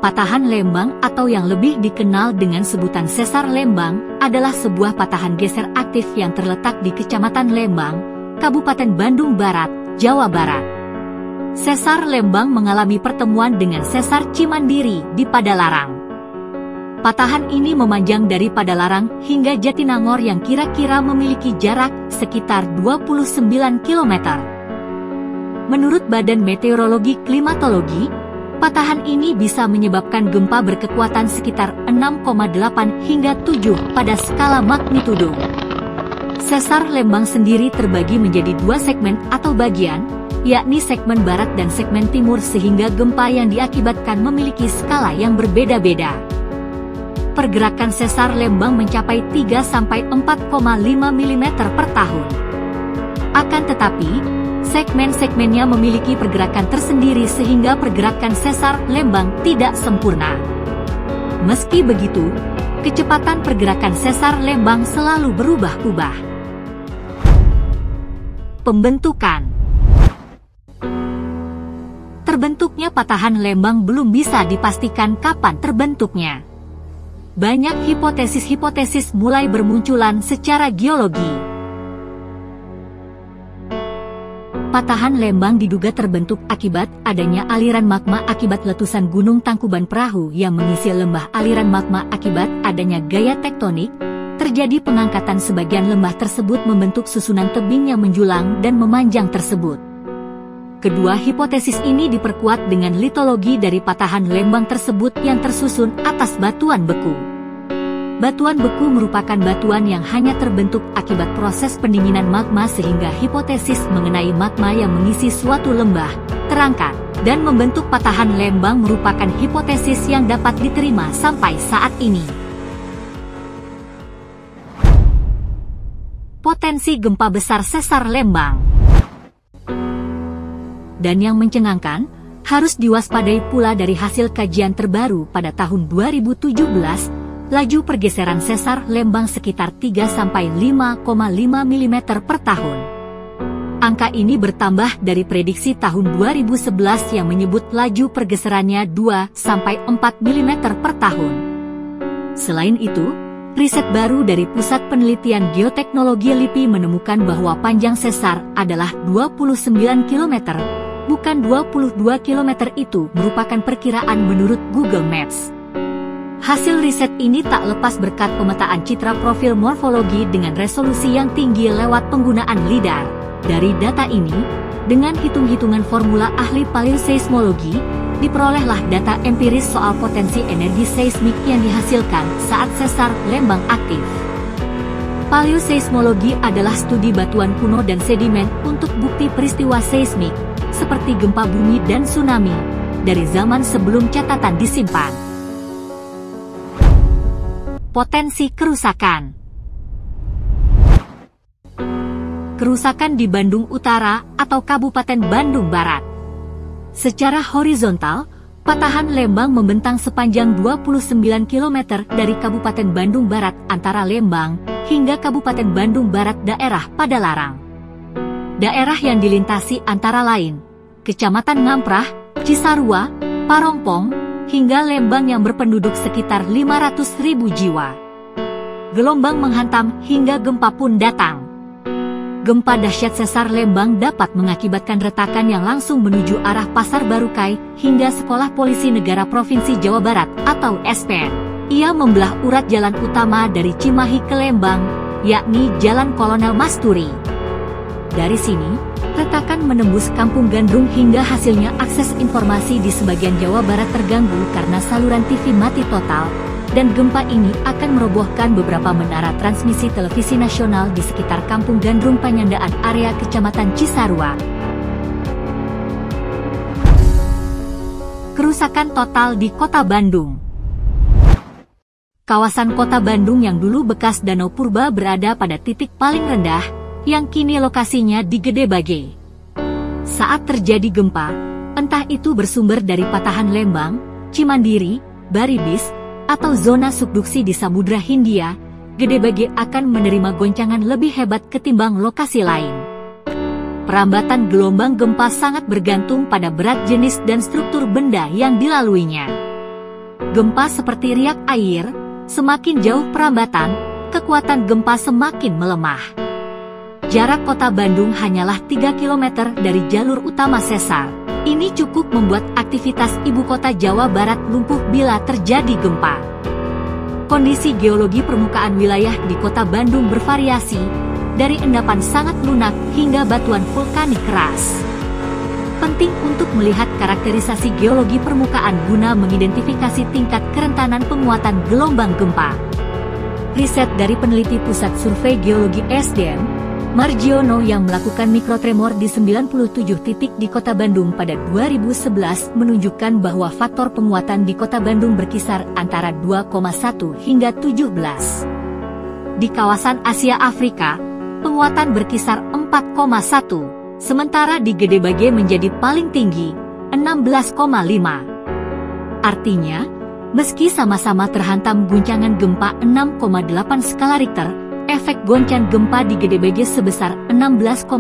Patahan Lembang atau yang lebih dikenal dengan sebutan sesar Lembang adalah sebuah patahan geser aktif yang terletak di Kecamatan Lembang, Kabupaten Bandung Barat, Jawa Barat. Sesar Lembang mengalami pertemuan dengan sesar Cimandiri di Padalarang. Patahan ini memanjang dari Padalarang hingga Jatinangor yang kira-kira memiliki jarak sekitar 29 km. Menurut Badan Meteorologi Klimatologi, patahan ini bisa menyebabkan gempa berkekuatan sekitar 6,8 hingga 7 pada skala magnitudo. Sesar Lembang sendiri terbagi menjadi dua segmen atau bagian, yakni segmen barat dan segmen timur sehingga gempa yang diakibatkan memiliki skala yang berbeda-beda. Pergerakan sesar Lembang mencapai 3–4,5 mm per tahun. Akan tetapi, segmen-segmennya memiliki pergerakan tersendiri sehingga pergerakan sesar Lembang tidak sempurna. Meski begitu, kecepatan pergerakan sesar Lembang selalu berubah-ubah. Pembentukan. Terbentuknya patahan Lembang belum bisa dipastikan kapan terbentuknya. Banyak hipotesis-hipotesis mulai bermunculan secara geologi. Patahan Lembang diduga terbentuk akibat adanya aliran magma akibat letusan Gunung Tangkuban Perahu yang mengisi lembah. Aliran magma akibat adanya gaya tektonik, terjadi pengangkatan sebagian lembah tersebut membentuk susunan tebing yang menjulang dan memanjang tersebut. Kedua hipotesis ini diperkuat dengan litologi dari patahan Lembang tersebut yang tersusun atas batuan beku. Batuan beku merupakan batuan yang hanya terbentuk akibat proses pendinginan magma sehingga hipotesis mengenai magma yang mengisi suatu lembah, terangkat, dan membentuk patahan Lembang merupakan hipotesis yang dapat diterima sampai saat ini. Potensi gempa besar sesar Lembang. Dan yang mencengangkan, harus diwaspadai pula dari hasil kajian terbaru pada tahun 2017, laju pergeseran sesar Lembang sekitar 3–5,5 mm per tahun. Angka ini bertambah dari prediksi tahun 2011 yang menyebut laju pergeserannya 2–4 mm per tahun. Selain itu, riset baru dari Pusat Penelitian Geoteknologi LIPI menemukan bahwa panjang sesar adalah 29 km, bukan 22 km. Itu merupakan perkiraan menurut Google Maps. Hasil riset ini tak lepas berkat pemetaan citra profil morfologi dengan resolusi yang tinggi lewat penggunaan LIDAR. Dari data ini, dengan hitung-hitungan formula ahli paleoseismologi, diperolehlah data empiris soal potensi energi seismik yang dihasilkan saat sesar Lembang aktif. Paleoseismologi adalah studi batuan kuno dan sedimen untuk bukti peristiwa seismik, seperti gempa bumi dan tsunami, dari zaman sebelum catatan disimpan. Potensi kerusakan. Kerusakan di Bandung Utara atau Kabupaten Bandung Barat. Secara horizontal, patahan Lembang membentang sepanjang 29 km dari Kabupaten Bandung Barat antara Lembang hingga Kabupaten Bandung Barat daerah Padalarang. Daerah yang dilintasi antara lain Kecamatan Ngamprah, Cisarua, Parongpong, hingga Lembang yang berpenduduk sekitar 500.000 jiwa. Gelombang menghantam hingga gempa pun datang. Gempa dahsyat sesar Lembang dapat mengakibatkan retakan yang langsung menuju arah Pasar Barukai hingga Sekolah Polisi Negara Provinsi Jawa Barat atau SPN. Ia membelah urat jalan utama dari Cimahi ke Lembang, yakni Jalan Kolonel Masturi. Dari sini, retakan menembus Kampung Gandrung hingga hasilnya akses informasi di sebagian Jawa Barat terganggu karena saluran TV mati total, dan gempa ini akan merobohkan beberapa menara transmisi televisi nasional di sekitar Kampung Gandrung Panyandaan area Kecamatan Cisarua. Kerusakan total di Kota Bandung. Kawasan Kota Bandung yang dulu bekas Danau Purba berada pada titik paling rendah, yang kini lokasinya di Gede Bage. Saat terjadi gempa, entah itu bersumber dari patahan Lembang, Cimandiri, Baribis, atau zona subduksi di Samudra Hindia, Gede Bage akan menerima goncangan lebih hebat ketimbang lokasi lain. Perambatan gelombang gempa sangat bergantung pada berat jenis dan struktur benda yang dilaluinya. Gempa seperti riak air, semakin jauh perambatan, kekuatan gempa semakin melemah. Jarak kota Bandung hanyalah 3 km dari jalur utama sesar. Ini cukup membuat aktivitas ibu kota Jawa Barat lumpuh bila terjadi gempa. Kondisi geologi permukaan wilayah di kota Bandung bervariasi, dari endapan sangat lunak hingga batuan vulkanik keras. Penting untuk melihat karakterisasi geologi permukaan guna mengidentifikasi tingkat kerentanan penguatan gelombang gempa. Riset dari peneliti Pusat Survei Geologi SDM, Margiono yang melakukan mikrotremor di 97 titik di kota Bandung pada 2011 menunjukkan bahwa faktor penguatan di kota Bandung berkisar antara 2,1 hingga 17. Di kawasan Asia Afrika, penguatan berkisar 4,1. Sementara di Gedebage menjadi paling tinggi, 16,5. Artinya, meski sama-sama terhantam guncangan gempa 6,8 skala Richter, efek goncan gempa di Gedebage sebesar 16,5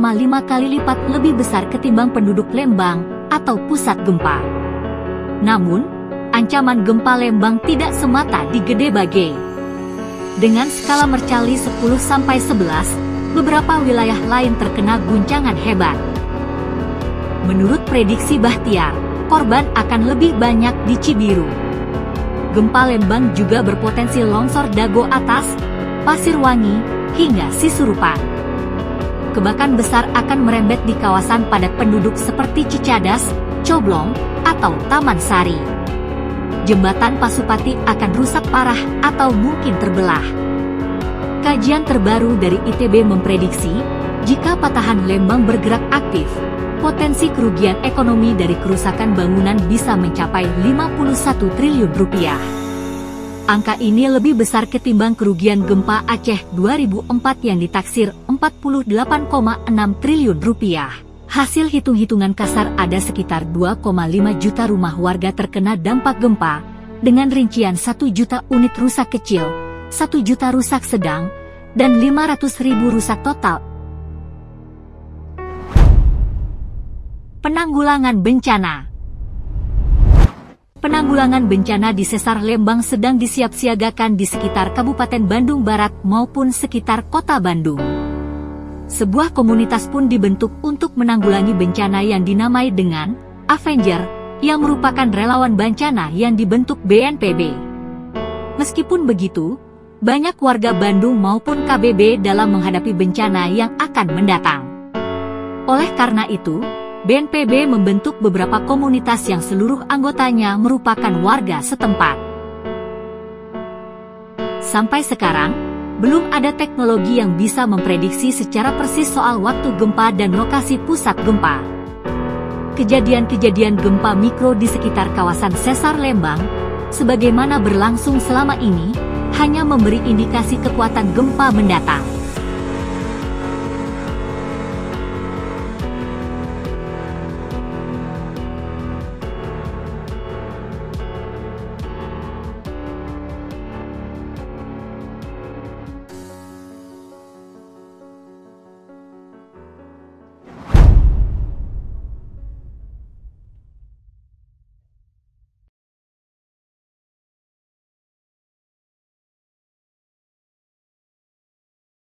kali lipat lebih besar ketimbang penduduk Lembang atau pusat gempa. Namun, ancaman gempa Lembang tidak semata di Gedebage. Dengan skala Mercalli 10-11, beberapa wilayah lain terkena guncangan hebat. Menurut prediksi Bahtiar, korban akan lebih banyak di Cibiru. Gempa Lembang juga berpotensi longsor Dago Atas, Pasirwangi, hingga Cisurupan. Kebakan besar akan merembet di kawasan padat penduduk seperti Cicadas, Coblong, atau Taman Sari. Jembatan Pasupati akan rusak parah atau mungkin terbelah. Kajian terbaru dari ITB memprediksi, jika patahan Lembang bergerak aktif, potensi kerugian ekonomi dari kerusakan bangunan bisa mencapai 51 triliun rupiah. Angka ini lebih besar ketimbang kerugian gempa Aceh 2004 yang ditaksir 48,6 triliun rupiah. Hasil hitung-hitungan kasar ada sekitar 2,5 juta rumah warga terkena dampak gempa, dengan rincian 1 juta unit rusak kecil, 1 juta rusak sedang, dan 500.000 rusak total. Penanggulangan bencana. Penanggulangan bencana di sesar Lembang sedang disiapsiagakan di sekitar Kabupaten Bandung Barat maupun sekitar kota Bandung. Sebuah komunitas pun dibentuk untuk menanggulangi bencana yang dinamai dengan Avenger, yang merupakan relawan bencana yang dibentuk BNPB. Meskipun begitu, banyak warga Bandung maupun KBB dalam menghadapi bencana yang akan mendatang. Oleh karena itu, BNPB membentuk beberapa komunitas yang seluruh anggotanya merupakan warga setempat. Sampai sekarang, belum ada teknologi yang bisa memprediksi secara persis soal waktu gempa dan lokasi pusat gempa. Kejadian-kejadian gempa mikro di sekitar kawasan sesar Lembang, sebagaimana berlangsung selama ini, hanya memberi indikasi kekuatan gempa mendatang.